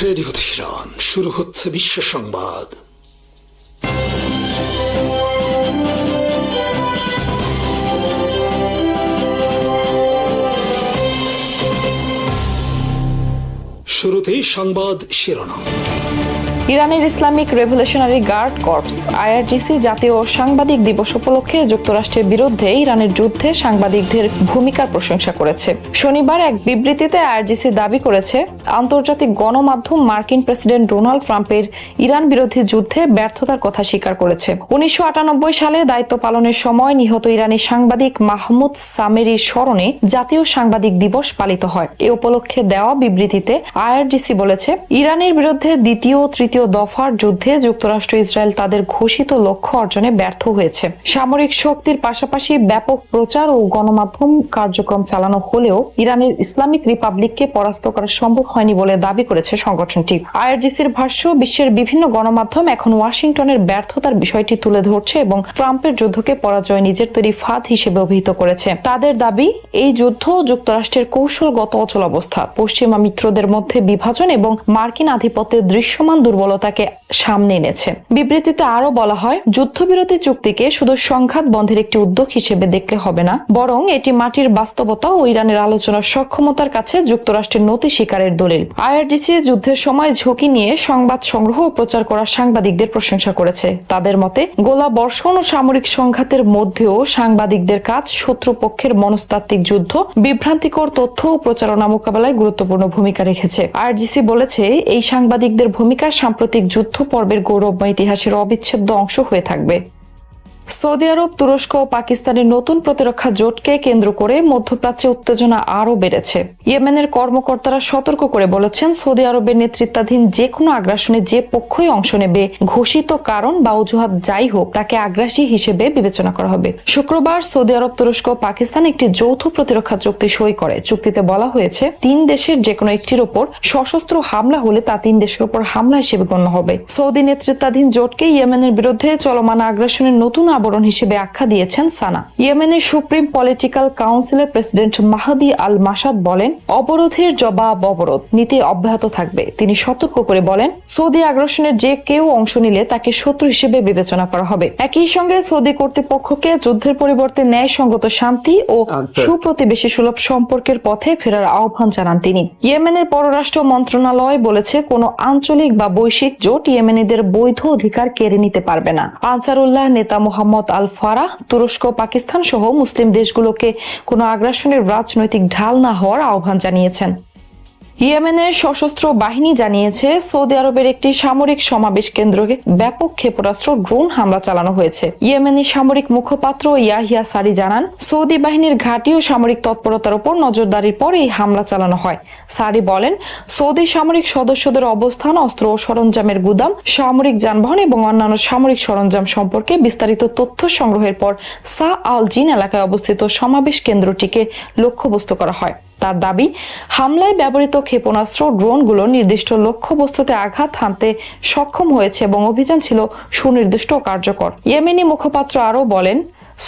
Radio Tehran, শুরু হচ্ছে বিশ্ব সংবাদ। শুরুতেই সংবাদ শিরোনাম। ইরানের Islamic Revolutionary Guard Corps IRGC জাতীয় সাংবাদিক দিবস উপলক্ষে যুক্তরাষ্ট্রের বিরুদ্ধে ইরানের যুদ্ধে সাংবাদিকদের ভূমিকার প্রশংসা করেছে। শনিবার এক বিবৃতিতে আইআরজিসি দাবি করেছে, আন্তর্জাতিক গণমাধ্যম মার্কিন প্রেসিডেন্ট ডোনাল্ড ট্রাম্পের ইরান বিরোধী যুদ্ধে ব্যর্থতার কথা স্বীকার করেছে। 1998 সালে দায়িত্ব পালনের সময় নিহত ইরানি সাংবাদিক মাহমুদ সামেরির স্মরণে জাতীয় সাংবাদিক দিবস পালিত হয়। এ উপলক্ষে দেওয়া বিবৃতিতে আইআরজিসি বলেছে, ইরানের বিরুদ্ধে দ্বিতীয় তৃতীয় দফার যুদ্ধে যুক্তরাষ্ট্র ইসরায়েল তাদের ঘোষিত লক্ষ্য অর্জনে ব্যর্থ হয়েছে। সামরিক শক্তির পাশাপাশি ব্যাপক প্রচার ও গণমাধ্যম কার্যক্রম চালানো হলেও ইরানের ইসলামিক রিপাবলিককে পরাস্ত করা সম্ভব হয়নি বলে দাবি করেছে সংগঠনটি। আইআরজিসির ভাষ্য, বিশ্বের বিভিন্ন গণমাধ্যম এখন ওয়াশিংটনের ব্যর্থতার বিষয়টি তুলে ধরছে এবং ট্রাম্পের যুদ্ধকে পরাজয় নিজের তৈরি ফাঁদ হিসেবে অভিহিত করেছে। তাদের দাবি, এই যুদ্ধ যুক্তরাষ্ট্রের কৌশলগত অচলাবস্থা, পশ্চিমা মিত্রদের মধ্যে বিভাজন এবং মার্কিন আধিপত্যের দৃশ্যমান দুর্বলতাকে সামনে এনেছে। বিবৃতিতে আরো বলা হয়, যুদ্ধবিরতি চুক্তিকে শুধু সংঘাত বন্ধের একটি উদ্যোগ হিসেবে দেখলে হবে না, বরং এটি মাটির বাস্তবতা ও ইরানের আলোচনার সক্ষমতার কাছে যুক্তরাষ্ট্রের নতি স্বীকারের দলিল। আইআরজিসি যুদ্ধের সময় ঝুঁকি নিয়ে সংবাদ সংগ্রহ ও প্রচার করা সাংবাদিকদের প্রশংসা করেছে। তাদের মতে, গোলা বর্ষণ ও সামরিক সংঘাতের মধ্যেও সাংবাদিকদের কাজ শত্রুপক্ষের মনস্তাত্ত্বিক যুদ্ধ, বিভ্রান্তিকর তথ্য ও প্রচারণা মোকাবেলায় গুরুত্বপূর্ণ ভূমিকা রেখেছে। আইআরজিসি বলেছে, এই সাংবাদিকদের ভূমিকা সাম্প্রতিক যুদ্ধ পর্বের গৌরবময় ইতিহাসের অবিচ্ছেদ্য অংশ হয়ে থাকবে। সৌদি আরব, তুরস্ক ও পাকিস্তানের নতুন প্রতিরক্ষা জোটকে কেন্দ্র করে মধ্যপ্রাচ্যে উত্তেজনা আরও বেড়েছে। ইয়েমেনের কর্মকর্তারা সতর্ক করে বলেছেন, সৌদি আরবের নেতৃত্বাধীন যে কোনো আগ্রাসনে যে পক্ষই অংশ নেবে, ঘোষিত কারণ বা অজুহাত যাই হোক, তাকে আগ্রাসী হিসেবে বিবেচনা করা হবে। শুক্রবার সৌদি আরব, তুরস্ক ও পাকিস্তান একটি যৌথ প্রতিরক্ষা চুক্তি সই করে। চুক্তিতে বলা হয়েছে, 3 দেশের যে কোনো একটির ওপর সশস্ত্র হামলা হলে তা 3 দেশের ওপর হামলা হিসেবে গণ্য হবে। সৌদি নেতৃত্বাধীন জোটকে ইয়েমেনের বিরুদ্ধে চলমান আগ্রাসনের নতুন আবরণ হিসেবে আখ্যা দিয়েছেন সানা। ইয়েমেনের সুপ্রিম পলিটিক্যাল কাউন্সিলের প্রেসিডেন্ট মাহদি আল মাসাদ বলেন, অবরোধের জবাব অবরোধ নীতি অব্যাহত থাকবে। তিনি সতর্ক করে বলেন, সৌদি আগ্রাসনের যে কেউ অংশ নিলে তাকে শত্রু হিসেবে বিবেচনা করা হবে। একই সঙ্গে সৌদি কর্তৃপক্ষকে যুদ্ধের পরিবর্তে ন্যায়সঙ্গত শান্তি ও সুপ্রতিবেশী সুলভ সম্পর্কের পথে ফেরার আহ্বান জানান তিনি। ইয়েমেনের পররাষ্ট্র মন্ত্রণালয় বলেছে, কোনো আঞ্চলিক বা বৈশ্বিক জোট ইয়েমেনিদের বৈধ অধিকার কেড়ে নিতে পারবে না। আনসারুল্লাহ নেতা মোহাম্মদ আল ফারাহ তুরস্ক, পাকিস্তান সহ মুসলিম দেশগুলোকে কোনো আগ্রাসনের রাজনৈতিক ঢাল না হওয়ার আহ্বান জানিয়েছেন। ইয়েমেনের সশস্ত্র বাহিনী জানিয়েছে, সৌদি আরবের একটি সামরিক সমাবেশ কেন্দ্রে ব্যাপক ক্ষেপণাস্ত্র ড্রোন হামলা চালানো হয়েছে। ইয়েমেনি সামরিক মুখপাত্র ইয়াহিয়া সারি জানান, সৌদি বাহিনীর ঘাঁটি ও সামরিক তৎপরতার উপর নজরদারির পর এই হামলা চালানো হয়। সারি বলেন, সৌদি সামরিক সদস্যদের অবস্থান, অস্ত্র ও সরঞ্জামের গুদাম, সামরিক যানবাহন এবং অন্যান্য সামরিক সরঞ্জাম সম্পর্কে বিস্তারিত তথ্য সংগ্রহের পর সা আল জিন এলাকায় অবস্থিত সমাবেশ কেন্দ্রটিকে লক্ষ্যবস্তু করা হয়। তার দাবি, হামলায় ব্যবহৃত ক্ষেপণাস্ত্র ড্রোনগুলো নির্দিষ্ট লক্ষ্যবস্তুতে আঘাত হানতে সক্ষম হয়েছে এবং অভিযান ছিল সুনির্দিষ্ট ও কার্যকর। ইয়েমেনি মুখপাত্র আরও বলেন,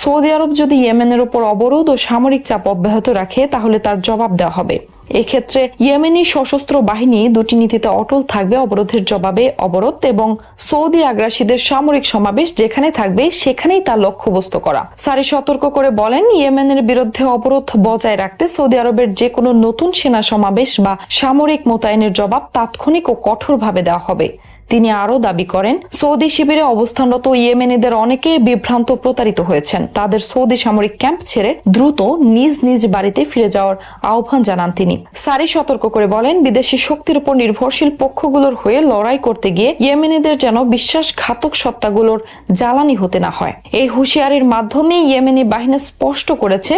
সৌদি আরব যদি ইয়েমেনের উপর অবরোধ ও সামরিক চাপ অব্যাহত রাখে, তাহলে তার জবাব দেওয়া হবে। এক্ষেত্রে ইয়েমেনি সশস্ত্র বাহিনী দুটি নীতিতে অটল থাকবে, অবরোধের জবাবে অবরোধ এবং সৌদি আগ্রাসীদের সামরিক সমাবেশ যেখানে থাকবে সেখানেই তার লক্ষ্যবস্তু করা। সারি সতর্ক করে বলেন, ইয়েমেনের বিরুদ্ধে অবরোধ বজায় রাখতে সৌদি আরবের যে কোনো নতুন সেনা সমাবেশ বা সামরিক মোতায়েনের জবাব তাৎক্ষণিক ও কঠোরভাবে দেওয়া হবে। তিনি আরও দাবি করেন, সৌদি শিবিরে অবস্থানরত ইয়েমেনিদের অনেকে বিভ্রান্ত প্রতারিত হয়েছেন। তাদের সৌদি সামরিক ক্যাম্প ছেড়ে দ্রুত নিজ নিজ বাড়িতে ফিরে যাওয়ার আহ্বান জানান তিনি। সারি সতর্ক করে বলেন, বিদেশি শক্তির উপর নির্ভরশীল পক্ষগুলোর হয়ে লড়াই করতে গিয়ে ইয়েমেনিদের যেন বিশ্বাসঘাতক সত্তাগুলোর জ্বালানি হতে না হয়। এই হুঁশিয়ারির মাধ্যমে ইয়েমেনি বাহিনী স্পষ্ট করেছে,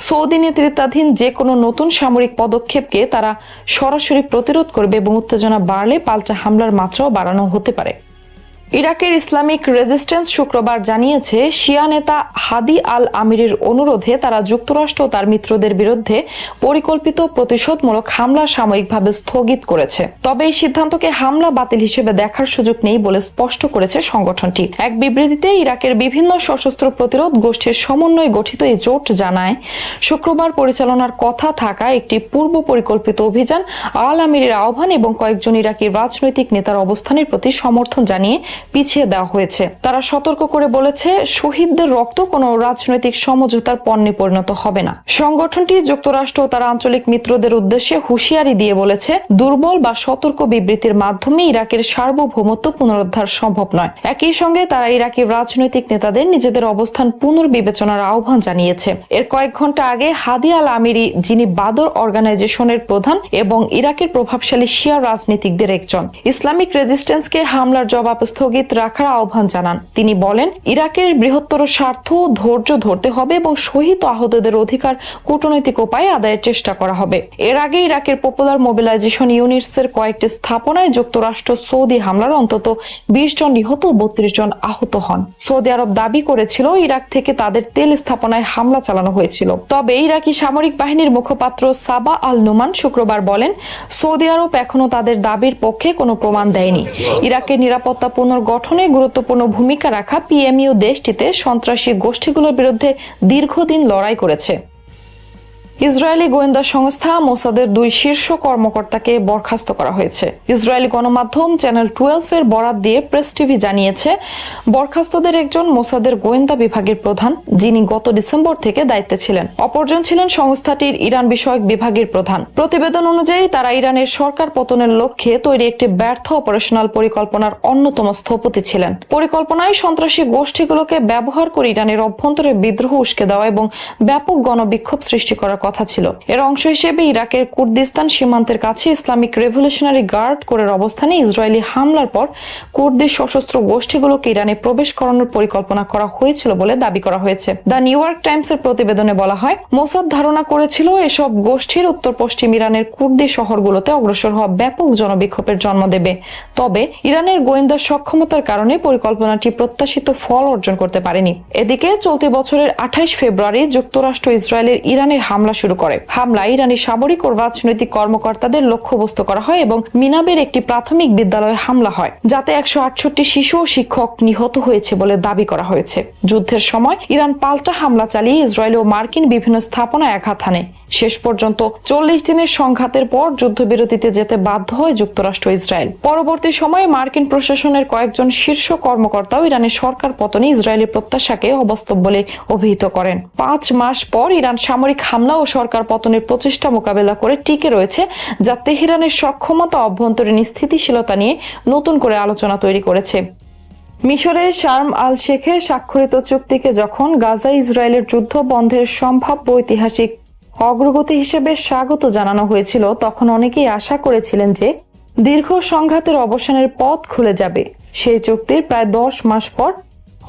সৌদি নেতৃত্বাধীন যে কোনো নতুন সামরিক পদক্ষেপকে তারা সরাসরি প্রতিরোধ করবে এবং উত্তেজনা বাড়লে পাল্টা হামলার মাত্রাও বাড়ানো হতে পারে। ইরাকের ইসলামিক রেজিস্ট্যান্স শুক্রবার জানিয়েছে শিয়া নেতা হাদি আল আমিরের অনুরোধে তারা যুক্তরাষ্ট্র ও তার মিত্রদের বিরুদ্ধে পরিকল্পিত প্রতিশোধমূলক হামলা সাময়িকভাবে স্থগিত করেছে। তবে এই সিদ্ধান্তকে হামলা বাতিল হিসেবে দেখার সুযোগ নেই বলে স্পষ্ট করেছে সংগঠনটি। এক বিবৃতিতে ইরাকের বিভিন্ন সশস্ত্র প্রতিরোধ গোষ্ঠীর সমন্বয়ে গঠিত এই জোট জানায়, শুক্রবার পরিচালনার কথা থাকা একটি পূর্ব পরিকল্পিত অভিযান আল আমিরের আহ্বান এবং কয়েকজন ইরাকি রাজনৈতিক নেতার অবস্থানের প্রতি সমর্থন জানিয়ে পিছিয়ে দেওয়া হয়েছে। তারা সতর্ক করে বলেছে, শহীদদের রক্ত কোনো রাজনৈতিক সমঝোতার পণ্যে পরিণত হবে না। সংগঠনটি যুক্তরাষ্ট্র ও তার আঞ্চলিক মিত্রদের উদ্দেশ্যে হুঁশিয়ারি দিয়ে বলেছে, দুর্বল বা সতর্ক বিবৃতির মাধ্যমে ইরাকের সার্বভৌমত্ব পুনরুদ্ধার সম্ভব নয়। একই সঙ্গে তারা ইরাকি রাজনৈতিক নেতাদের নিজেদের অবস্থান পুনর্বিবেচনার আহ্বান জানিয়েছে। এর কয়েক ঘন্টা আগে হাদি আল আমিরি, যিনি বাদর অর্গানাইজেশনের প্রধান এবং ইরাকের প্রভাবশালী শিয়া রাজনীতিকদের একজন, ইসলামিক রেজিস্ট্যান্সকে হামলার জবাব স্থগিত রাখার আহ্বান জানান। তিনি বলেন, ইরাকের বৃহত্তর স্বার্থ ধৈর্য ধরতে হবে এবং শহীদ ও আহতদের অধিকার কূটনৈতিক উপায়ে আদায়ের চেষ্টা করা হবে। এর আগে ইরাকের পপুলার মোবিলাইজেশন ইউনিটসের কয়েকটি স্থাপনায় যুক্তরাষ্ট্র সৌদি হামলার অন্তত 20 জন নিহত ও 32 জন আহত হন। সৌদি আরব দাবি করেছিল ইরাক থেকে তাদের তেল স্থাপনায় হামলা চালানো হয়েছিল। তবে ইরাকি সামরিক বাহিনীর মুখপাত্র সাবা আল নুমান শুক্রবার বলেন, সৌদি আরব এখনো তাদের দাবির পক্ষে কোনো প্রমাণ দেয়নি। ইরাকের নিরাপত্তা পুনর্গঠনে গুরুত্বপূর্ণ ভূমিকা রাখা পিএমইউ দেশটিতে সন্ত্রাসী গোষ্ঠীগুলোর বিরুদ্ধে দীর্ঘদিন লড়াই করেছে। ইসরায়েলি গোয়েন্দা সংস্থা মোসাদের 2 শীর্ষ কর্মকর্তাকে বরখাস্ত করা হয়েছে। ইসরায়েলি গণমাধ্যম চ্যানেল 12 এর বরাত দিয়ে প্রেস টিভি জানিয়েছে, বরখাস্তদের একজন মোসাদের গোয়েন্দা বিভাগের প্রধান, যিনি গত ডিসেম্বর থেকে দায়িত্বে ছিলেন। অপরজন ছিলেন সংস্থাটির ইরান বিষয়ক বিভাগের প্রধান। প্রতিবেদন অনুযায়ী তারা ইরানের সরকার পতনের লক্ষ্যে তৈরি একটি ব্যর্থ অপারেশনাল পরিকল্পনার অন্যতম স্থপতি ছিলেন। পরিকল্পনায় সন্ত্রাসী গোষ্ঠীগুলোকে ব্যবহার করে ইরানের অভ্যন্তরে বিদ্রোহ উস্কে দেওয়া এবং ব্যাপক গণবিক্ষোভ সৃষ্টি করার কথা ছিল। এর অংশ হিসেবে ইরাকের কুর্দিস্তান সীমান্তের কাছে ইসলামিক রেভলিউশনারি গার্ড কোরের অবস্থানে ইসরায়েলি হামলার পর কুর্দি সশস্ত্র গোষ্ঠীগুলোকে ইরানে প্রবেশ করানোর পরিকল্পনা করা হয়েছিল বলে দাবি করা হয়েছে। দ্য নিউ ইয়র্ক টাইমসের প্রতিবেদনে বলা হয়, মোসাদ ধারণা করেছিল এসব গোষ্ঠীর উত্তর পশ্চিম ইরানের কুর্দি শহরগুলোতে অগ্রসর হওয়া ব্যাপক জনবিক্ষোভের জন্ম দেবে। তবে ইরানের গোয়েন্দা সক্ষমতার কারণে পরিকল্পনাটি প্রত্যাশিত ফল অর্জন করতে পারেনি। এদিকে চলতি বছরের 28 ফেব্রুয়ারি যুক্তরাষ্ট্র ইসরায়েলের ইরানের হামলা শুরু করে। হামলায় ইরানি সামরিক ও রাজনৈতিক কর্মকর্তাদের লক্ষ্যবস্তু করা হয় এবং মিনাবের একটি প্রাথমিক বিদ্যালয়ে হামলা হয়, যাতে 168 শিশু ও শিক্ষক নিহত হয়েছে বলে দাবি করা হয়েছে। যুদ্ধের সময় ইরান পাল্টা হামলা চালিয়ে ইসরায়েল ও মার্কিন বিভিন্ন স্থাপনায় আঘাত হানে। শেষ পর্যন্ত 40 দিনের সংঘাতের পর যুদ্ধবিরতিতে যেতে বাধ্য হয় যুক্তরাষ্ট্র ইসরায়েল। পরবর্তী সময়ে মার্কিন প্রশাসনের কয়েকজন শীর্ষ কর্মকর্তাও ইরানের সরকার পতনে ইসরায়েলের প্রত্যাশাকে অবাস্তব বলে অভিহিত করেন। 5 মাস পর ইরান সামরিক হামলা ও সরকার পতনের প্রচেষ্টা মোকাবেলা করে টিকে রয়েছে, যা তেহরানের সক্ষমতা অভ্যন্তরীণ স্থিতিশীলতা নিয়ে নতুন করে আলোচনা তৈরি করেছে। মিশরের শার্ম আল শেখের স্বাক্ষরিত চুক্তিকে যখন গাজা ইসরায়েলের যুদ্ধ বন্ধের সম্ভাব্য ঐতিহাসিক অগ্রগতি হিসেবে স্বাগত জানানো হয়েছিল, তখন অনেকেই আশা করেছিলেন যে দীর্ঘ সংঘাতের অবসানের পথ খুলে যাবে। সেই চুক্তির প্রায় 10 মাস পর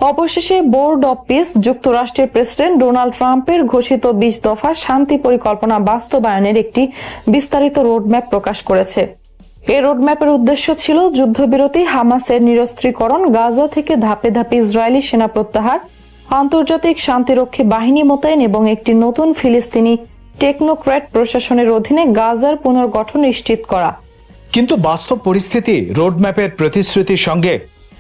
অবশেষে বোর্ড অব পিস যুক্তরাষ্ট্রের প্রেসিডেন্ট ডোনাল্ড ট্রাম্পের ঘোষিত 20 দফা শান্তি পরিকল্পনা বাস্তবায়নের একটি বিস্তারিত রোডম্যাপ প্রকাশ করেছে। এই রোডম্যাপের উদ্দেশ্য ছিল যুদ্ধবিরতি, হামাসের নিরস্ত্রীকরণ, গাজা থেকে ধাপে ধাপে ইসরায়েলি সেনা প্রত্যাহার, আন্তর্জাতিক শান্তিরক্ষী বাহিনী মোতায়েন এবং একটি নতুন ফিলিস্তিনি টেকনোক্র্যাট প্রশাসনের অধীনে গাজার পুনর্গঠন নিশ্চিত করা। কিন্তু বাস্তব পরিস্থিতি রোডম্যাপের প্রতিশ্রুতির সঙ্গে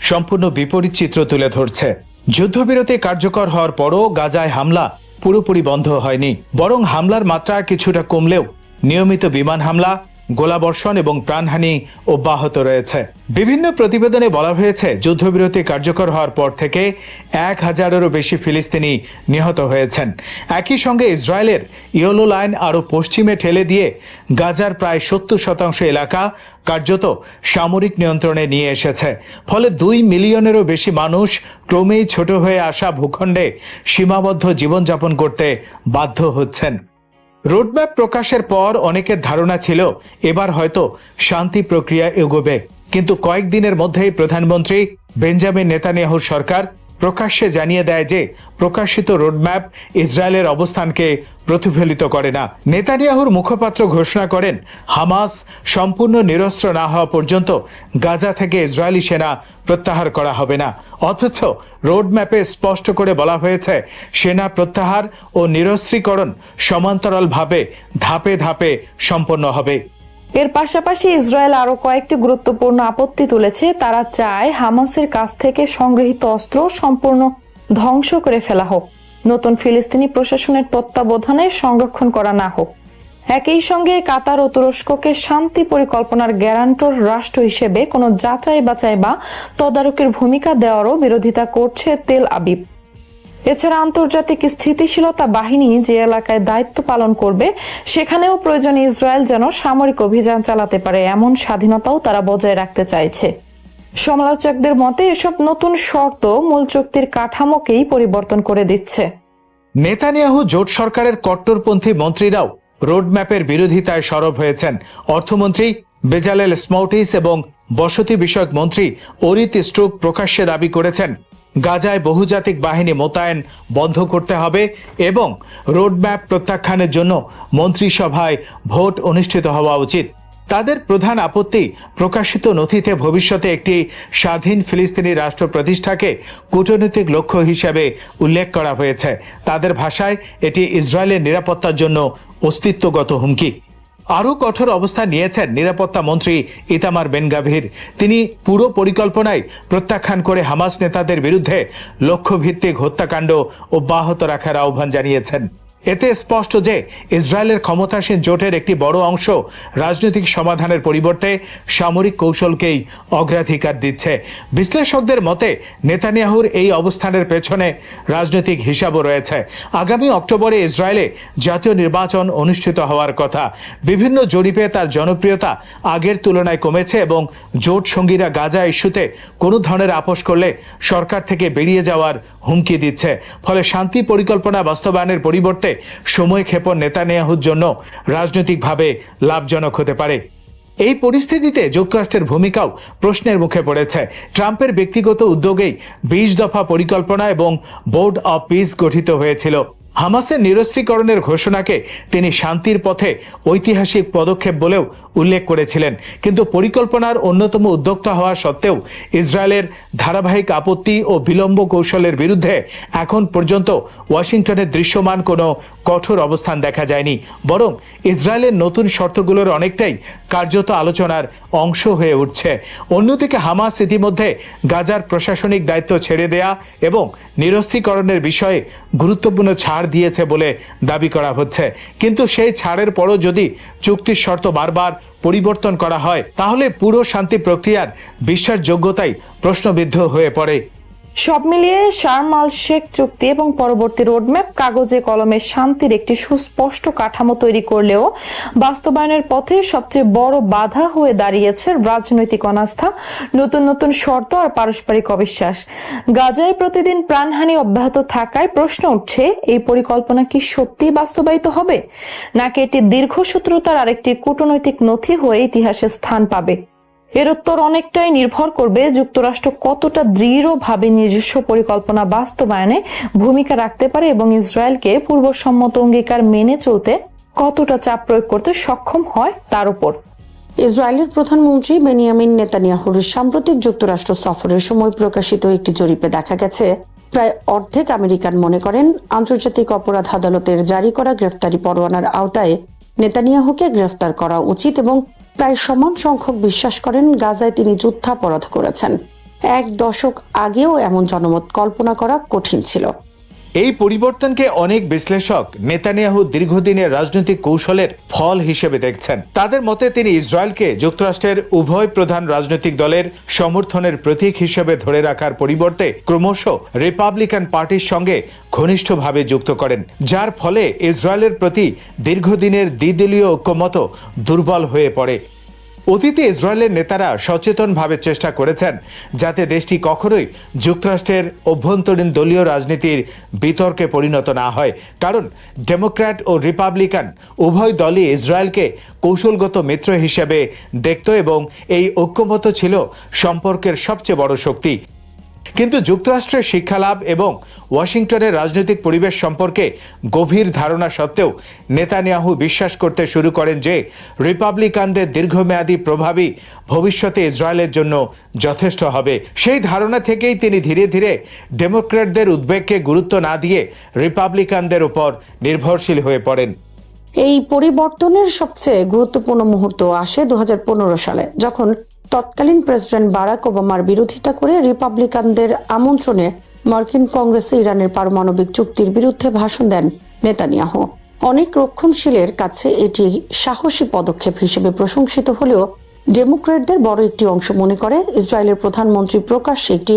সম্পূর্ণ বিপরীত চিত্র তুলে ধরছে। যুদ্ধবিরতি কার্যকর হওয়ার পরও গাজায় হামলা পুরোপুরি বন্ধ হয়নি, বরং হামলার মাত্রা কিছুটা কমলেও নিয়মিত বিমান হামলা, গোলাবর্ষণ এবং প্রাণহানি অব্যাহত রয়েছে। বিভিন্ন প্রতিবেদনে বলা হয়েছে, যুদ্ধবিরতি কার্যকর হওয়ার পর থেকে 1000-এরও বেশি ফিলিস্তিনি নিহত হয়েছেন। একই সঙ্গে ইসরায়েলের ইয়েলো লাইন আরও পশ্চিমে ঠেলে দিয়ে গাজার প্রায় 70% এলাকা কার্যত সামরিক নিয়ন্ত্রণে নিয়ে এসেছে। ফলে 2 মিলিয়নেরও বেশি মানুষ ক্রমেই ছোট হয়ে আসা ভূখণ্ডে সীমাবদ্ধ জীবনযাপন করতে বাধ্য হচ্ছেন। রোডম্যাপ প্রকাশের পর অনেকের ধারণা ছিল এবার হয়তো শান্তি প্রক্রিয়া এগোবে, কিন্তু কয়েকদিনের মধ্যেই প্রধানমন্ত্রী বেঞ্জামিন নেতানিয়াহুর সরকার প্রকাশ্যে জানিয়ে দেয় যে প্রকাশিত রোডম্যাপ ইসরায়েলের অবস্থানকে প্রতিফলিত করে না। নেতানিয়াহুর মুখপাত্র ঘোষণা করেন, হামাস সম্পূর্ণ নিরস্ত্র না হওয়া পর্যন্ত গাজা থেকে ইসরায়েলি সেনা প্রত্যাহার করা হবে না। অথচ রোডম্যাপে স্পষ্ট করে বলা হয়েছে সেনা প্রত্যাহার ও নিরস্ত্রীকরণ সমান্তরালভাবে ধাপে ধাপে সম্পন্ন হবে। এর পাশাপাশি ইসরায়েল আরো কয়েকটি গুরুত্বপূর্ণ আপত্তি তুলেছে। তারা চায় হামাসের কাছ থেকে সংগৃহীত অস্ত্র সম্পূর্ণ ধ্বংস করে ফেলা হোক, নতুন ফিলিস্তিনি প্রশাসনের তত্ত্বাবধানে সংরক্ষণ করা না হোক। একই সঙ্গে কাতার ও তুরস্ককে শান্তি পরিকল্পনার গ্যারান্টর রাষ্ট্র হিসেবে কোনো যাচাই বাছাই বা তদারকির ভূমিকা দেওয়ারও বিরোধিতা করছে তেল আবিব। এছাড়া আন্তর্জাতিক স্থিতিশীলতা বাহিনী যে এলাকায় দায়িত্ব পালন করবে সেখানেও প্রয়োজনে ইসরায়েল যেন সামরিক অভিযান চালাতে পারে, এমন স্বাধীনতাও তারা বজায় রাখতে চাইছে। সমালোচকদের মতে এসব নতুন শর্ত মূল চুক্তির কাঠামোকেই পরিবর্তন করে দিচ্ছে। নেতানিয়াহু জোট সরকারের কট্টরপন্থী মন্ত্রীরাও রোডম্যাপের বিরোধিতায় সরব হয়েছেন। অর্থমন্ত্রী বেজালেল স্মাউটিস এবং বসতি বিষয়ক মন্ত্রী ওরিত স্ট্রুক প্রকাশ্যে দাবি করেছেন গাজায় বহুজাতিক বাহিনী মোতায়েন বন্ধ করতে হবে এবং রোডম্যাপ প্রত্যাখ্যানের জন্য মন্ত্রিসভায় ভোট অনুষ্ঠিত হওয়া উচিত। তাদের প্রধান আপত্তি, প্রকাশিত নথিতে ভবিষ্যতে একটি স্বাধীন ফিলিস্তিনি রাষ্ট্র প্রতিষ্ঠাকে কূটনৈতিক লক্ষ্য হিসেবে উল্লেখ করা হয়েছে। তাদের ভাষায় এটি ইসরায়েলের নিরাপত্তার জন্য অস্তিত্বগত হুমকি। আরও কঠোর অবস্থান নিয়েছেন নিরাপত্তা মন্ত্রী ইতামার বেন গাভির। তিনি পুরো পরিকল্পনায় প্রত্যাখ্যান করে হামাস নেতাদের বিরুদ্ধে লক্ষ্যভিত্তিক হত্যাকাণ্ড অব্যাহত রাখার আহ্বান জানিয়েছেন। এতে স্পষ্ট যে ইসরায়েলের ক্ষমতাসীন জোটের একটি বড় অংশ রাজনৈতিক সমাধানের পরিবর্তে সামরিক কৌশলকেই অগ্রাধিকার দিচ্ছে। বিশ্লেষকদের মতে নেতানিয়াহুর এই অবস্থানের পেছনে রাজনৈতিক হিসাবও রয়েছে। আগামী অক্টোবরে ইসরায়েলে জাতীয় নির্বাচন অনুষ্ঠিত হওয়ার কথা। বিভিন্ন জরিপে তার জনপ্রিয়তা আগের তুলনায় কমেছে এবং জোট সঙ্গীরা গাজা ইস্যুতে কোনো ধরনের আপোষ করলে সরকার থেকে বেরিয়ে যাওয়ার হুমকি দিচ্ছে। ফলে শান্তি পরিকল্পনা বাস্তবায়নের পরিবর্তে সময়ক্ষেপণ নেতানিয়াহুর জন্য রাজনৈতিকভাবে লাভজনক হতে পারে। এই পরিস্থিতিতে যুক্তরাষ্ট্রের ভূমিকাও প্রশ্নের মুখে পড়েছে। ট্রাম্পের ব্যক্তিগত উদ্যোগেই 20 দফা পরিকল্পনা এবং বোর্ড অব পিস গঠিত হয়েছিল। হামাসের নিরস্ত্রীকরণের ঘোষণাকে তিনি শান্তির পথে ঐতিহাসিক পদক্ষেপ বলেও উল্লেখ করেছিলেন। কিন্তু পরিকল্পনার অন্যতম উদ্যোক্তা হওয়া সত্ত্বেও ইসরায়েলের ধারাবাহিক আপত্তি ও বিলম্ব কৌশলের বিরুদ্ধে এখন পর্যন্ত ওয়াশিংটনের দৃশ্যমান কোনো কঠোর অবস্থান দেখা যায়নি। বরং ইসরায়েলের নতুন শর্তগুলোর অনেকটাই কার্যত আলোচনার অংশ হয়ে উঠছে। অন্যদিকে হামাস ইতিমধ্যে গাজার প্রশাসনিক দায়িত্ব ছেড়ে দেয়া এবং নিরস্ত্রীকরণের বিষয়ে গুরুত্বপূর্ণ ছাড় দিয়েছে বলে দাবি করা হচ্ছে। কিন্তু সেই ছাড়ের পরও যদি চুক্তির শর্ত বারবার পরিবর্তন করা হয় তাহলে পুরো শান্তি প্রক্রিয়ার বিশ্বাসযোগ্যতাই প্রশ্নবিদ্ধ হয়ে পড়ে। সব মিলিয়ে শার্ম আল শেখ চুক্তি এবং পরবর্তী রোডম্যাপ কাগজে কলমে শান্তির একটি সুস্পষ্ট কাঠামো তৈরি করলেও বাস্তবায়নের পথে সবচেয়ে বড় বাধা হয়ে দাঁড়িয়েছে রাজনৈতিক অনাস্থা, নতুন নতুন শর্ত আর পারস্পরিক অবিশ্বাস। গাজায় প্রতিদিন প্রাণহানি অব্যাহত থাকায় প্রশ্ন উঠছে, এই পরিকল্পনা কি সত্যি বাস্তবায়িত হবে নাকি এটি দীর্ঘসূত্রতার আরেকটি কূটনৈতিক নথি হয়ে ইতিহাসে স্থান পাবে? এর উত্তর অনেকটাই নির্ভর করবে যুক্তরাষ্ট্র কতটা দৃঢ়ভাবে নিজস্ব পরিকল্পনা বাস্তবায়নে ভূমিকা রাখতে পারে এবং ইসরায়েলকে পূর্বসম্মত অঙ্গীকার মেনে চলতে কতটা চাপ প্রয়োগ করতে সক্ষম হয় তার উপর। ইসরায়েলের প্রধানমন্ত্রী বেনিয়ামিন নেতানিয়াহুর সাম্প্রতিক যুক্তরাষ্ট্র সফরের সময় প্রকাশিত একটি জরিপে দেখা গেছে প্রায় অর্ধেক আমেরিকান মনে করেন আন্তর্জাতিক অপরাধ আদালতের জারি করা গ্রেফতারি পরোয়ানার আওতায় নেতানিয়াহুকে গ্রেফতার করা উচিত এবং প্রায় সমান সংখ্যক বিশ্বাস করেন গাজায় তিনি যুদ্ধাপরাধ করেছেন। 1 দশক আগেও এমন জনমত কল্পনা করা কঠিন ছিল। এই পরিবর্তনকে অনেক বিশ্লেষক নেতানিয়াহু দীর্ঘদিনের রাজনৈতিক কৌশলের ফল হিসেবে দেখছেন। তাদের মতে তিনি ইসরায়েলকে যুক্তরাষ্ট্রের উভয় প্রধান রাজনৈতিক দলের সমর্থনের প্রতীক হিসেবে ধরে রাখার পরিবর্তে ক্রমশ রিপাবলিকান পার্টির সঙ্গে ঘনিষ্ঠভাবে যুক্ত করেন, যার ফলে ইসরায়েলের প্রতি দীর্ঘদিনের দ্বিদলীয় ঐক্যমত দুর্বল হয়ে পড়ে। অতীতে ইসরায়েলের নেতারা সচেতনভাবে চেষ্টা করেছেন যাতে দেশটি কখনোই যুক্তরাষ্ট্রের অভ্যন্তরীণ দলীয় রাজনীতির বিতর্কে পরিণত না হয়, কারণ ডেমোক্র্যাট ও রিপাবলিকান উভয় দলই ইসরায়েলকে কৌশলগত মিত্র হিসেবে দেখত এবং এই ঐক্যমত ছিল সম্পর্কের সবচেয়ে বড় শক্তি। কিন্তু যুক্তরাষ্ট্রের শিক্ষালাভ এবং ওয়াশিংটনের রাজনৈতিক পরিবেশ সম্পর্কে গভীর ধারণা সত্ত্বেও নেতানিয়াহু বিশ্বাস করতে শুরু করেন যে রিপাবলিকানদের দীর্ঘমেয়াদী প্রভাবই ভবিষ্যতে ইসরায়েলের জন্য যথেষ্ট হবে। সেই ধারণা থেকেই তিনি ধীরে ধীরে ডেমোক্র্যাটদের উদ্বেগকে গুরুত্ব না দিয়ে রিপাবলিকানদের উপর নির্ভরশীল হয়ে পড়েন। এই পরিবর্তনের সবচেয়ে গুরুত্বপূর্ণ মুহূর্ত আসে 2015 সালে, যখন তৎকালীন প্রেসিডেন্ট বারাক ওবামার বিরোধিতা করে রিপাবলিকানদের আমন্ত্রণে মার্কিন কংগ্রেসে ইরানের পারমাণবিক চুক্তির বিরুদ্ধে ভাষণ দেন নেতানিয়াহু। অনেক রক্ষণশীলের কাছে এটি সাহসী পদক্ষেপ হিসেবে প্রশংসিত হলেও ডেমোক্র্যাটদের বড় একটি অংশ মনে করে ইসরায়েলের প্রধানমন্ত্রী প্রকাশ্যে একটি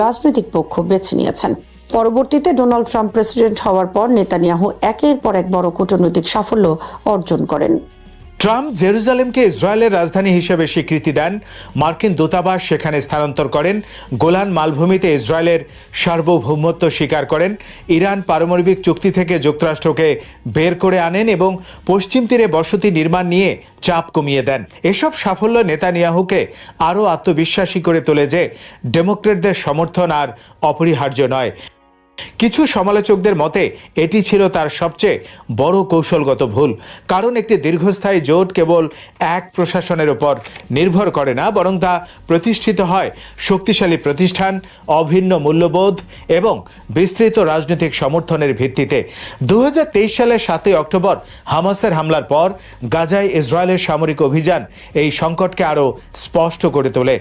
রাজনৈতিক পক্ষ বেছে নিয়েছেন। পরবর্তীতে ডোনাল্ড ট্রাম্প প্রেসিডেন্ট হওয়ার পর নেতানিয়াহু একের পর এক বড় কূটনৈতিক সাফল্য অর্জন করেন। ট্রাম্প জেরুজালেমকে ইসরায়েলের রাজধানী হিসেবে স্বীকৃতি দেন, মার্কিন দূতাবাস সেখানে স্থানান্তর করেন, গোলান মালভূমিতে ইসরায়েলের সার্বভৌমত্ব স্বীকার করেন, ইরান পারমাণবিক চুক্তি থেকে যুক্তরাষ্ট্রকে বের করে আনেন এবং পশ্চিম তীরে বসতি নির্মাণ নিয়ে চাপ কমিয়ে দেন। এসব সাফল্য নেতানিয়াহুকে আরও আত্মবিশ্বাসী করে তোলে যে ডেমোক্র্যাটদের সমর্থন আর অপরিহার্য নয়। কিছু সমালোচকদের মতে এটি ছিল তার সবচেয়ে বড় কৌশলগত ভুল, কারণ একটি দীর্ঘস্থায়ী জোট কেবল এক প্রশাসনের উপর নির্ভর করে না, বরং তা প্রতিষ্ঠিত হয় শক্তিশালী প্রতিষ্ঠান, অভিন্ন মূল্যবোধ এবং বিস্তৃত রাজনৈতিক সমর্থনের ভিত্তিতে। 2023 সালের 7 অক্টোবর হামাসের হামলার পর গাজায় ইসরায়েলের সামরিক অভিযান এই সংকটকে আরও স্পষ্ট করে তোলে।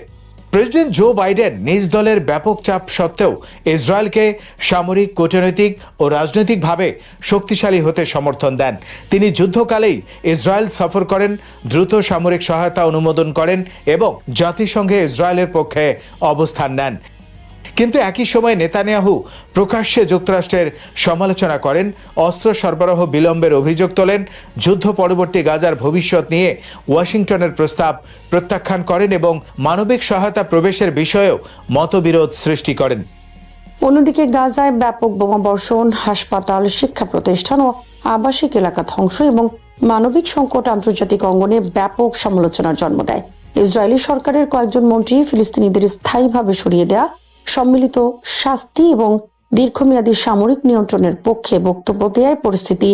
প্রেসিডেন্ট জো বাইডেন নিজ দলের ব্যাপক চাপ সত্ত্বেও ইসরায়েলকে সামরিক, কূটনৈতিক ও রাজনৈতিকভাবে শক্তিশালী হতে সমর্থন দেন। তিনি যুদ্ধকালেই ইসরায়েল সফর করেন, দ্রুত সামরিক সহায়তা অনুমোদন করেন এবং জাতিসংঘে ইসরায়েলের পক্ষে অবস্থান নেন। কিন্তু একই সময় নেতানিয়াহু প্রকাশ্যে যুক্তরাষ্ট্রের সমালোচনা করেন, অস্ত্র সরবরাহ বিলম্বের অভিযোগ তোলেন, যুদ্ধ পরবর্তী গাজার ভবিষ্যৎ নিয়ে ওয়াশিংটনের প্রস্তাব প্রত্যাখ্যান করেন এবং মানবিক সহায়তা প্রবেশের বিষয়েও মতবিরোধ সৃষ্টি করেন। অন্যদিকে গাজায় ব্যাপক বোমাবর্ষণ, হাসপাতাল, শিক্ষা প্রতিষ্ঠান ও আবাসিক এলাকা ধ্বংস এবং মানবিক সংকট আন্তর্জাতিক অঙ্গনে ব্যাপক সমালোচনার জন্ম দেয়। ইসরায়েলি সরকারের কয়েকজন মন্ত্রী ফিলিস্তিনিদের স্থায়ীভাবে সরিয়ে দেয়া, সম্মিলিত শাস্তি এবং দীর্ঘমেয়াদী সামরিক নিয়ন্ত্রণের পক্ষে বক্তব্য দেওয়ায় পরিস্থিতি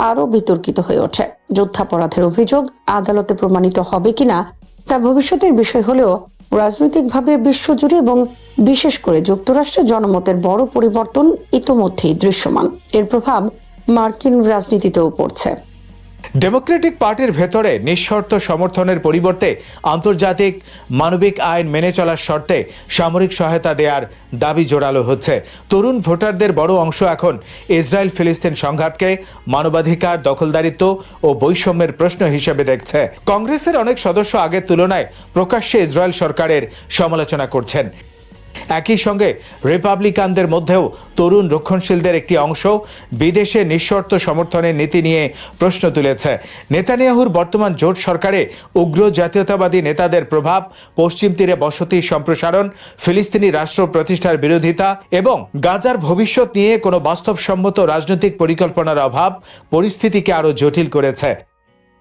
আরও বিতর্কিত হয়ে ওঠে। যুদ্ধাপরাধের অভিযোগ আদালতে প্রমাণিত হবে কিনা তা ভবিষ্যতের বিষয় হলেও রাজনৈতিকভাবে বিশ্বজুড়ে এবং বিশেষ করে যুক্তরাষ্ট্রের জনমতের বড় পরিবর্তন ইতোমধ্যেই দৃশ্যমান। এর প্রভাব মার্কিন রাজনীতিতেও পড়ছে। ডেমোক্রেটিক পার্টির ভেতরে নিঃশর্ত সমর্থনের পরিবর্তে আন্তর্জাতিক মানবিক আইন মেনে চলার শর্তে সামরিক সহায়তা দেওয়ার দাবি জোরালো হচ্ছে। তরুণ ভোটারদের বড় অংশ এখন ইসরায়েল ফিলিস্তিন সংঘাতকে মানবাধিকার, দখলদারিত্ব ও বৈষম্যের প্রশ্ন হিসেবে দেখছে। কংগ্রেসের অনেক সদস্য আগের তুলনায় প্রকাশ্যে ইসরায়েল সরকারের সমালোচনা করছেন। একই সঙ্গে রিপাবলিকানদের মধ্যেও তরুণ রক্ষণশীলদের একটি অংশ বিদেশে নিঃশর্ত সমর্থনের নীতি নিয়ে প্রশ্ন তুলেছে। নেতানিয়াহুর বর্তমান জোট সরকারে উগ্র জাতীয়তাবাদী নেতাদের প্রভাব, পশ্চিম তীরে বসতি সম্প্রসারণ, ফিলিস্তিনি রাষ্ট্র প্রতিষ্ঠার বিরোধিতা এবং গাজার ভবিষ্যৎ নিয়ে কোনো বাস্তবসম্মত রাজনৈতিক পরিকল্পনার অভাব পরিস্থিতিকে আরও জটিল করেছে।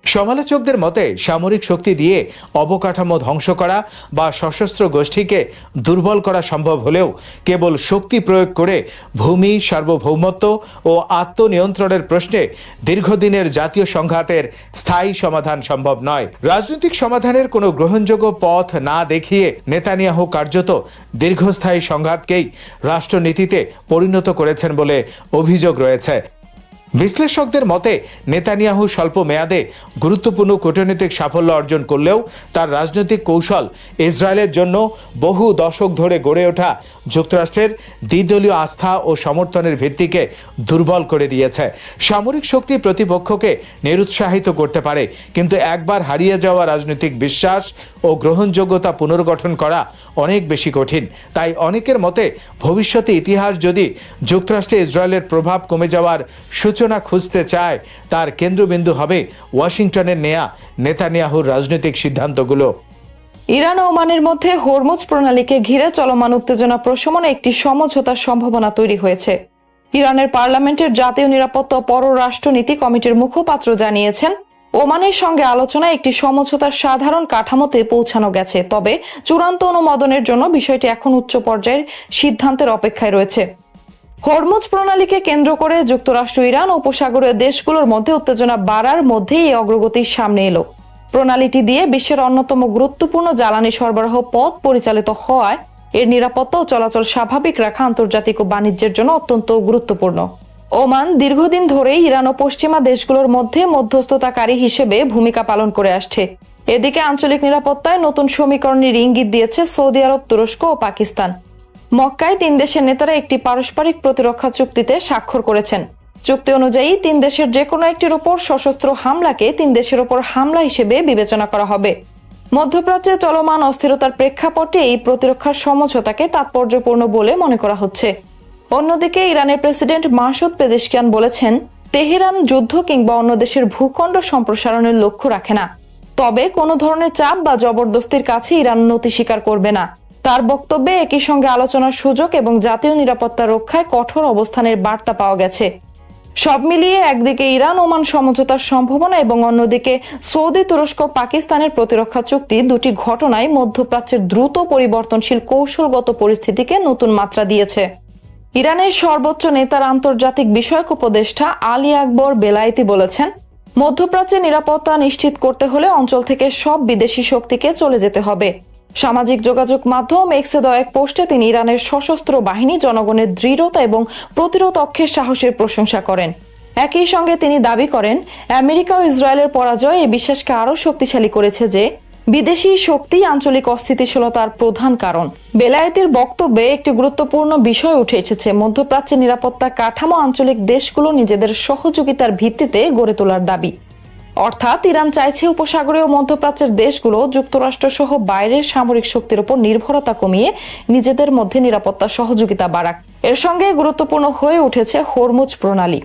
সমালোচকদের মতে সামরিক শক্তি দিয়ে অবকাঠামো ধ্বংস করা বা সশস্ত্র গোষ্ঠীকে দুর্বল করা সম্ভব হলেও কেবল শক্তি প্রয়োগ করে ভূমি, সার্বভৌমত্ব ও আত্মনিয়ন্ত্রণের প্রশ্নে দীর্ঘদিনের জাতীয় সংঘাতের স্থায়ী সমাধান সম্ভব নয়। রাজনৈতিক সমাধানের কোনো গ্রহণযোগ্য পথ না দেখিয়ে নেতানিয়াহু কার্যত দীর্ঘস্থায়ী সংঘাতকেই রাষ্ট্রনীতিতে পরিণত করেছেন বলে অভিযোগ রয়েছে। বিশ্লেষকদের মতে নেতানিয়াহু স্বল্প মেয়াদে গুরুত্বপূর্ণ কূটনৈতিক সাফল্য অর্জন করলেও তার রাজনৈতিক কৌশল ইসরায়েলের জন্য বহু দশক ধরে গড়ে ওঠা যুক্তরাষ্ট্রের দ্বিদলীয় আস্থা ও সমর্থনের ভিত্তিকে দুর্বল করে দিয়েছে। সামরিক শক্তি প্রতিপক্ষকে নিরুৎসাহিত করতে পারে, কিন্তু একবার হারিয়ে যাওয়া রাজনৈতিক বিশ্বাস ও গ্রহণযোগ্যতা পুনর্গঠন করা অনেক বেশি কঠিন। তাই অনেকের মতে ভবিষ্যতে ইতিহাস যদি যুক্তরাষ্ট্রে ইসরায়েলের প্রভাব কমে যাওয়ার সূচনা খুঁজতে চায়, তার কেন্দ্রবিন্দু হবে ওয়াশিংটনের নেয়া নেতানিয়াহুর রাজনৈতিক সিদ্ধান্তগুলো। ইরান ও ওমানের মধ্যে হরমুজ প্রণালীকে ঘিরে চলমান উত্তেজনা প্রশমনে একটি সমঝোতার সম্ভাবনা তৈরি হয়েছে। ইরানের পার্লামেন্টের জাতীয় নিরাপত্তা ও পররাষ্ট্রনীতি কমিটির মুখপাত্র জানিয়েছেন, ওমানের সঙ্গে আলোচনায় একটি সমঝোতার সাধারণ কাঠামোতে পৌঁছানো গেছে, তবে চূড়ান্ত অনুমোদনের জন্য বিষয়টি এখন উচ্চ পর্যায়ের সিদ্ধান্তের অপেক্ষায় রয়েছে। হরমুজ প্রণালীকে কেন্দ্র করে যুক্তরাষ্ট্র, ইরান ও উপসাগরীয় দেশগুলোর মধ্যে উত্তেজনা বাড়ার মধ্যে এই অগ্রগতির সামনে এলো। প্রণালীটি দিয়ে বিশ্বের অন্যতম গুরুত্বপূর্ণ জ্বালানি সরবরাহ পথ পরিচালিত হওয়ায় এর নিরাপত্তা ও চলাচল স্বাভাবিক রাখা আন্তর্জাতিক ও বাণিজ্যের জন্য অত্যন্ত গুরুত্বপূর্ণ। ওমান দীর্ঘদিন ধরেই ইরান ও পশ্চিমা দেশগুলোর মধ্যে মধ্যস্থতাকারী হিসেবে ভূমিকা পালন করে আসছে। এদিকে আঞ্চলিক নিরাপত্তায় নতুন সমীকরণের ইঙ্গিত দিয়েছে সৌদি আরব, তুরস্ক ও পাকিস্তান। মক্কায় 3 দেশের নেতারা একটি পারস্পরিক প্রতিরক্ষা চুক্তিতে স্বাক্ষর করেছেন। চুক্তি অনুযায়ী 3 দেশের যে কোনো একটির উপর সশস্ত্র হামলাকে 3 দেশের উপর হামলা হিসেবে বিবেচনা করা হবে। মধ্যপ্রাচ্যে চলমান অস্থিরতার প্রেক্ষাপটে এই প্রতিরক্ষার সমঝোতাকে তাৎপর্যপূর্ণ বলে মনে করা হচ্ছে। অন্যদিকে ইরানের প্রেসিডেন্ট মাসুদ পেজেশকিয়ান বলেছেন, তেহরান যুদ্ধ কিংবা অন্য দেশের ভূখণ্ড সম্প্রসারণের লক্ষ্য রাখে না, তবে কোনো ধরনের চাপ বা জবরদস্তির কাছে ইরান নতি স্বীকার করবে না। তার বক্তব্যে একই সঙ্গে আলোচনার সুযোগ এবং জাতীয় নিরাপত্তা রক্ষায় কঠোর অবস্থানের বার্তা পাওয়া গেছে। সব মিলিয়ে একদিকে ইরান ওমান সমঝোতার সম্ভাবনা এবং অন্যদিকে সৌদি, তুরস্ক, পাকিস্তানের প্রতিরক্ষা চুক্তি, দুটি ঘটনায় মধ্যপ্রাচ্যের দ্রুত পরিবর্তনশীল কৌশলগত পরিস্থিতিকে নতুন মাত্রা দিয়েছে। ইরানের সর্বোচ্চ নেতার আন্তর্জাতিক বিষয়ক উপদেষ্টা আলী আকবর বেলায়েতি বলেছেন, মধ্যপ্রাচ্যে নিরাপত্তা নিশ্চিত করতে হলে অঞ্চল থেকে সব বিদেশি শক্তিকে চলে যেতে হবে। সামাজিক যোগাযোগ মাধ্যম এক্সে দেওয়া এক পোস্টে তিনি ইরানের সশস্ত্র বাহিনী, জনগণের দৃঢ়তা এবং প্রতিরোধ অক্ষের সাহসের প্রশংসা করেন। একই সঙ্গে তিনি দাবি করেন, আমেরিকা ও ইসরায়েলের পরাজয় এই বিশ্বাসকে আরও শক্তিশালী করেছে যে বিদেশি শক্তি আঞ্চলিক অস্থিতিশীলতার প্রধান কারণ। বেলায়েতের বক্তব্যে একটি গুরুত্বপূর্ণ বিষয় উঠে এসেছে, মধ্যপ্রাচ্যের নিরাপত্তা কাঠামো আঞ্চলিক দেশগুলো নিজেদের সহযোগিতার ভিত্তিতে গড়ে তোলার দাবি। অর্থাৎ ইরান চাইছে উপসাগরীয় মধ্যপ্রাচ্যের দেশগুলো যুক্তরাষ্ট্র সহ বাইরের সামরিক শক্তির উপর নির্ভরতা কমিয়ে নিজেদের মধ্যে নিরাপত্তা সহযোগিতা বাড়াক। এর সঙ্গে গুরুত্বপূর্ণ হয়ে উঠেছে হরমুজ প্রণালী।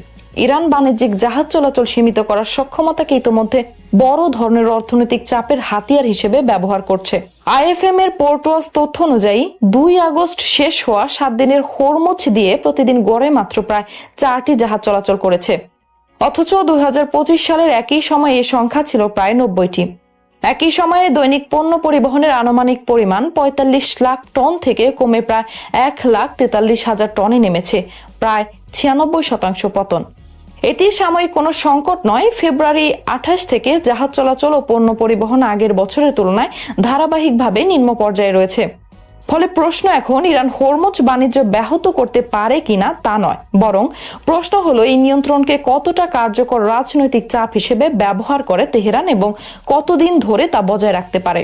ইরান বাণিজ্যিক জাহাজ চলাচল সীমিত করার সক্ষমতাকে ইতোমধ্যে বড় ধরনের অর্থনৈতিক চাপের হাতিয়ার হিসেবে ব্যবহার করছে। আইএফএম এর পোর্টওয়াচ তথ্য অনুযায়ী 2 আগস্ট শেষ হওয়া 7 দিনের হরমুজ দিয়ে প্রতিদিন গড়ে মাত্র প্রায় 4টি জাহাজ চলাচল করেছে। অথচ 2025 সালের একই সময়ে এই সংখ্যা ছিল প্রায় 90টি। একই সময়ে দৈনিক পণ্য পরিবহনের আনুমানিক পরিমাণ 45 লাখ টন থেকে কমে প্রায় 1,43,000 টনে নেমেছে, প্রায় 96% পতন। এটি সাময়িক কোনো সংকট নয়। ফেব্রুয়ারি 28 থেকে জাহাজ চলাচল ও পণ্য পরিবহন আগের বছরের তুলনায় ধারাবাহিকভাবে নিম্ন পর্যায়ে রয়েছে। ফলে প্রশ্ন এখন ইরান হরমুজ বাণিজ্য ব্যাহত করতে পারে কিনা তা নয়, বরং প্রশ্ন হলো এই নিয়ন্ত্রণকে কতটা কার্যকর রাজনৈতিক চাপ হিসেবে ব্যবহার করে তেহরান এবং কতদিন ধরে তা বজায় রাখতে পারে।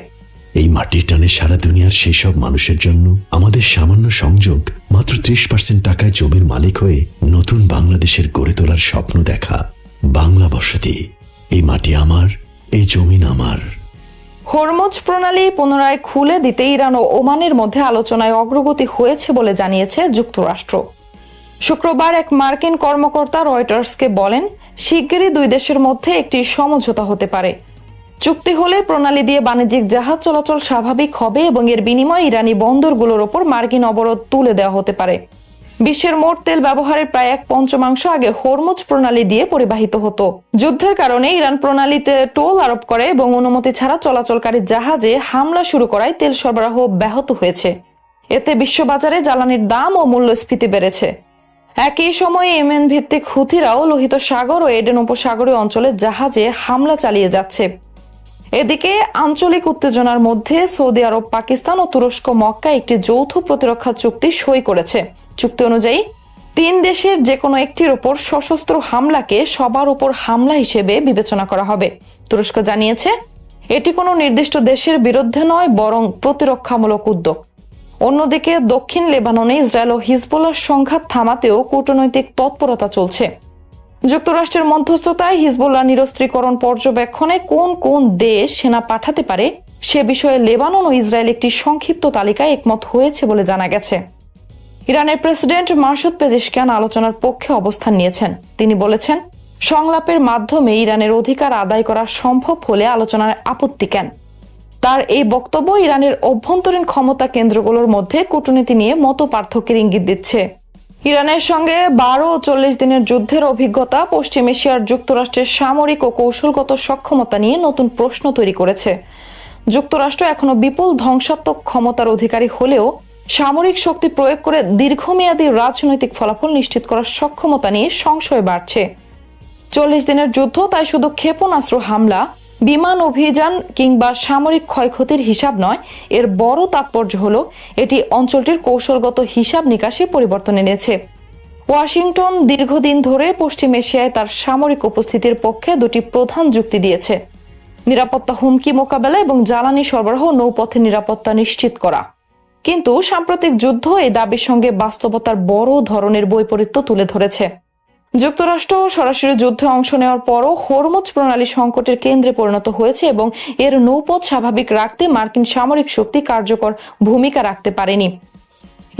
এই মাটির টানে সারা দুনিয়ার সেই সব মানুষের জন্য আমাদের সামান্য সংযোগ, মাত্র 30% টাকায় জমির মালিক হয়ে নতুন বাংলাদেশের গড়ে তোলার স্বপ্ন দেখা। বাংলা বসতি, এই মাটি আমার, এই জমিন আমার। হরমুজ প্রণালী পুনরায় খুলে দিতে ইরান ও ওমানের মধ্যে আলোচনায় অগ্রগতি হয়েছে বলে জানিয়েছে যুক্তরাষ্ট্র। শুক্রবার এক মার্কিন কর্মকর্তা রয়টার্সকে বলেন, শিগগিরই 2 দেশের মধ্যে একটি সমঝোতা হতে পারে। চুক্তি হলে প্রণালী দিয়ে বাণিজ্যিক জাহাজ চলাচল স্বাভাবিক হবে এবং এর বিনিময়ে ইরানি বন্দরগুলোর ওপর মার্কিন অবরোধ তুলে দেওয়া হতে পারে। বিশ্বের মোট তেল ব্যবহারের প্রায় 1/5 আগে হরমুজ প্রণালী দিয়ে পরিবাহিত হতো। যুদ্ধের কারণে ইরান প্রণালীতে টোল আরোপ করে এবং অনুমতি ছাড়া চলাচলকারী জাহাজে হামলা শুরু করায় তেল সরবরাহ ব্যাহত হয়েছে। এতে বিশ্ববাজারে জ্বালানির দাম ও মূল্যস্ফীতি বেড়েছে। একই সময়ে ইয়েমেন ভিত্তিক হুথিরাও লোহিত সাগর ও এডেন উপসাগরীয় অঞ্চলে জাহাজে হামলা চালিয়ে যাচ্ছে। এদিকে আঞ্চলিক উত্তেজনার মধ্যে সৌদি আরব, পাকিস্তান ও তুরস্ক মক্কায় একটি যৌথ প্রতিরক্ষা চুক্তি সই করেছে। চুক্তি অনুযায়ী 3 দেশের যে কোনো একটির ওপর সশস্ত্র হামলাকে সবার উপর হামলা হিসেবে বিবেচনা করা হবে। তুরস্ক জানিয়েছে, এটি কোনো নির্দিষ্ট দেশের বিরুদ্ধে নয়, বরং প্রতিরক্ষামূলক উদ্যোগ। অন্যদিকে দক্ষিণ লেবাননে ইসরায়েল ও হিজবুল্লাহর সংঘাত থামাতেও কূটনৈতিক তৎপরতা চলছে। যুক্তরাষ্ট্রের মধ্যস্থতায় হিজবুল্লাহ নিরস্ত্রীকরণ পর্যবেক্ষণে কোন কোন দেশ সেনা পাঠাতে পারে সে বিষয়ে লেবানন ও ইসরায়েল একটি সংক্ষিপ্ত তালিকায় একমত হয়েছে বলে জানা গেছে। ইরানের প্রেসিডেন্ট মাসুদ পেজেশকিয়ান আলোচনার পক্ষে অবস্থান নিয়েছেন। তিনি বলেছেন, সংলাপের মাধ্যমে ইরানের অধিকার আদায় করা সম্ভব হলে আলোচনার আপত্তি কেন। তার এই বক্তব্য ইরানের অভ্যন্তরীণ ক্ষমতা কেন্দ্রগুলোর মধ্যে কূটনীতি নিয়ে মত পার্থক্যের ইঙ্গিত দিচ্ছে। ইরানের সঙ্গে 12 ও 40 দিনের যুদ্ধের অভিজ্ঞতা পশ্চিম এশিয়ার যুক্তরাষ্ট্রের সামরিক ও কৌশলগত সক্ষমতা নিয়ে নতুন প্রশ্ন তৈরি করেছে। যুক্তরাষ্ট্র এখনো বিপুল ধ্বংসাত্মক ক্ষমতার অধিকারী হলেও সামরিক শক্তি প্রয়োগ করে দীর্ঘমেয়াদী রাজনৈতিক ফলাফল নিশ্চিত করার সক্ষমতা নিয়ে সংশয় বাড়ছে। 40 দিনের যুদ্ধ তাই শুধু ক্ষেপণাস্ত্র হামলা, বিমান অভিযান কিংবা সামরিক ক্ষয়ক্ষতির হিসাব নয়, এর বড় তাৎপর্য হল এটি অঞ্চলটির কৌশলগত হিসাব নিকাশে পরিবর্তন এনেছে। ওয়াশিংটন দীর্ঘদিন ধরে পশ্চিম এশিয়ায় তার সামরিক উপস্থিতির পক্ষে দুটি প্রধান যুক্তি দিয়েছে: নিরাপত্তা হুমকি মোকাবেলা এবং জ্বালানি সরবরাহ নৌপথের নিরাপত্তা নিশ্চিত করা। কিন্তু সাম্প্রতিক যুদ্ধ এই দাবির সঙ্গে বাস্তবতার বড় ধরনের বৈপরীত্য তুলে ধরেছে। যুক্তরাষ্ট্র সরাসরি যুদ্ধে অংশ নেওয়ার পরও হরমুজ প্রণালী সংকটের কেন্দ্রে পরিণত হয়েছে এবং এর নৌপথ স্বাভাবিক রাখতে মার্কিন সামরিক শক্তি কার্যকর ভূমিকা রাখতে পারেনি।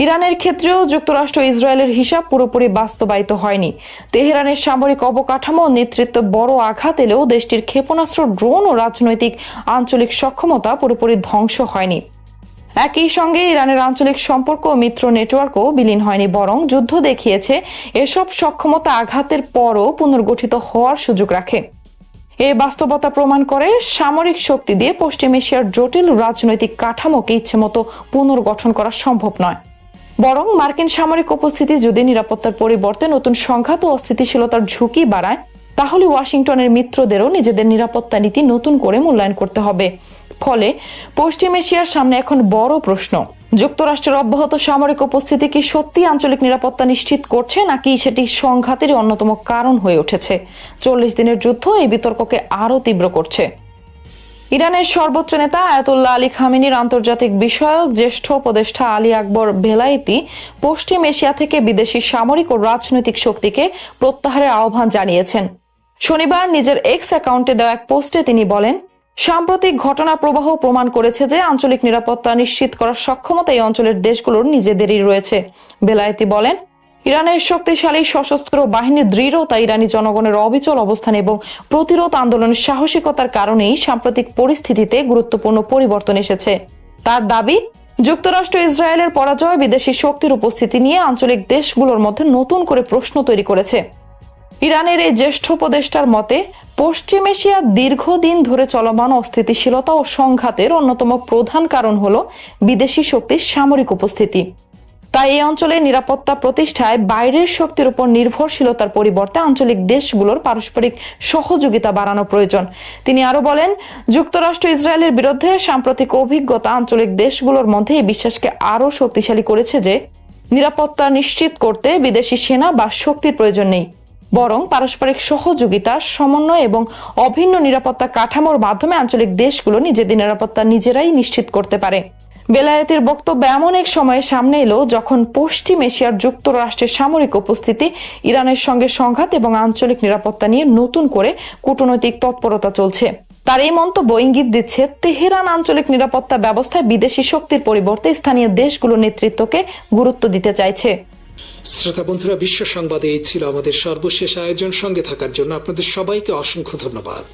ইরানের ক্ষেত্রেও যুক্তরাষ্ট্র ইসরায়েলের হিসাব পুরোপুরি বাস্তবায়িত হয়নি। তেহরানের সামরিক অবকাঠামো ও নেতৃত্বে বড় আঘাত এলেও দেশটির ক্ষেপণাস্ত্র, ড্রোন ও রাজনৈতিক আঞ্চলিক সক্ষমতা পুরোপুরি ধ্বংস হয়নি। একই সঙ্গে ইরানের আঞ্চলিক সম্পর্ক ও মিত্র নেটওয়ার্কও বিলীন হয়নি, বরং যুদ্ধ দেখিয়েছে এসব সক্ষমতা আঘাতের পরও পুনর্গঠিত হওয়ার সুযোগ রাখে। এই বাস্তবতা প্রমাণ করে সামরিক শক্তি দিয়ে পশ্চিম এশিয়ার জটিল রাজনৈতিক কাঠামোকে ইচ্ছেমতো পুনর্গঠন করা সম্ভব নয়। বরং মার্কিন সামরিক উপস্থিতি যদি নিরাপত্তার পরিবর্তে নতুন সংঘাত ও অস্থিতিশীলতার ঝুঁকি বাড়ায়, তাহলে ওয়াশিংটনের মিত্রদেরও নিজেদের নিরাপত্তা নীতি নতুন করে মূল্যায়ন করতে হবে। ফলে পশ্চিম এশিয়ার সামনে এখন বড় প্রশ্ন: যুক্তরাষ্ট্রের অব্যাহত সামরিক উপস্থিতি কি সত্যি আঞ্চলিক নিরাপত্তা নিশ্চিত করছে, নাকি সেটি সংঘাতের অন্যতম কারণ হয়ে উঠেছে? 40 দিনের যুদ্ধ এই বিতর্ককে আরও তীব্র করছে। ইরানের সর্বোচ্চ নেতা আয়াতুল্লাহ আলী খামেনির আন্তর্জাতিক বিষয়ক জ্যেষ্ঠ উপদেষ্টা আলী আকবর ভেলায়েতি পশ্চিম এশিয়া থেকে বিদেশি সামরিক ও রাজনৈতিক শক্তিকে প্রত্যাহারের আহ্বান জানিয়েছেন। শনিবার নিজের এক্স অ্যাকাউন্টে দেওয়া এক পোস্টে তিনি বলেন, সাম্প্রতিক ঘটনা প্রবাহ প্রমাণ করেছে যে আঞ্চলিক নিরাপত্তা নিশ্চিত করার সক্ষমতা এই অঞ্চলের দেশগুলোর নিজেদেরই রয়েছে। বেলায়েতি বলেন, ইরানের শক্তিশালী সশস্ত্র বাহিনীর দৃঢ়তা, ইরানি জনগণের অবিচল অবস্থান এবং প্রতিরোধ আন্দোলনের সাহসিকতার কারণেই সাম্প্রতিক পরিস্থিতিতে গুরুত্বপূর্ণ পরিবর্তন এসেছে। তার দাবি, যুক্তরাষ্ট্র ইসরায়েলের পরাজয় বিদেশি শক্তির উপস্থিতি নিয়ে আঞ্চলিক দেশগুলোর মধ্যে নতুন করে প্রশ্ন তৈরি করেছে। ইরানের এই জ্যেষ্ঠ উপদেষ্টার মতে, পশ্চিম এশিয়া দীর্ঘদিন ধরে চলমান অস্থিতিশীলতা ও সংঘাতের অন্যতম প্রধান কারণ হল বিদেশি শক্তির সামরিক উপস্থিতি। তাই এই অঞ্চলের নিরাপত্তা প্রতিষ্ঠায় বাইরের শক্তির উপর নির্ভরশীলতার পরিবর্তে আঞ্চলিক দেশগুলোর পারস্পরিক সহযোগিতা বাড়ানো প্রয়োজন। তিনি আরো বলেন, যুক্তরাষ্ট্র ইসরায়েলের বিরুদ্ধে সাম্প্রতিক অভিজ্ঞতা আঞ্চলিক দেশগুলোর মধ্যে এই বিশ্বাসকে আরো শক্তিশালী করেছে যে নিরাপত্তা নিশ্চিত করতে বিদেশি সেনা বা শক্তির প্রয়োজন নেই, বরং পারস্পরিক সহযোগিতা, সমন্বয় এবং অভিন্ন নিরাপত্তা কাঠামোর মাধ্যমে আঞ্চলিক দেশগুলো নিজেদের নিরাপত্তা নিজেরাই নিশ্চিত করতে পারে। বেলায়েতের বক্তব্য এমন এক সময়ে সামনে এলো যখন পশ্চিম এশিয়ার যুক্তরাষ্ট্রের সামরিক উপস্থিতি, ইরানের সঙ্গে সংঘাত এবং আঞ্চলিক নিরাপত্তা নিয়ে নতুন করে কূটনৈতিক তৎপরতা চলছে। তার এই মন্তব্য ইঙ্গিত দিচ্ছে তেহরান আঞ্চলিক নিরাপত্তা ব্যবস্থায় বিদেশি শক্তির পরিবর্তে স্থানীয় দেশগুলোর নেতৃত্বকে গুরুত্ব দিতে চাইছে। শ্রোতা বন্ধুরা, বিশ্ব সংবাদে এই ছিল আমাদের সর্বশেষ আয়োজন। সঙ্গে থাকার জন্য আপনাদের সবাইকে অসংখ্য ধন্যবাদ।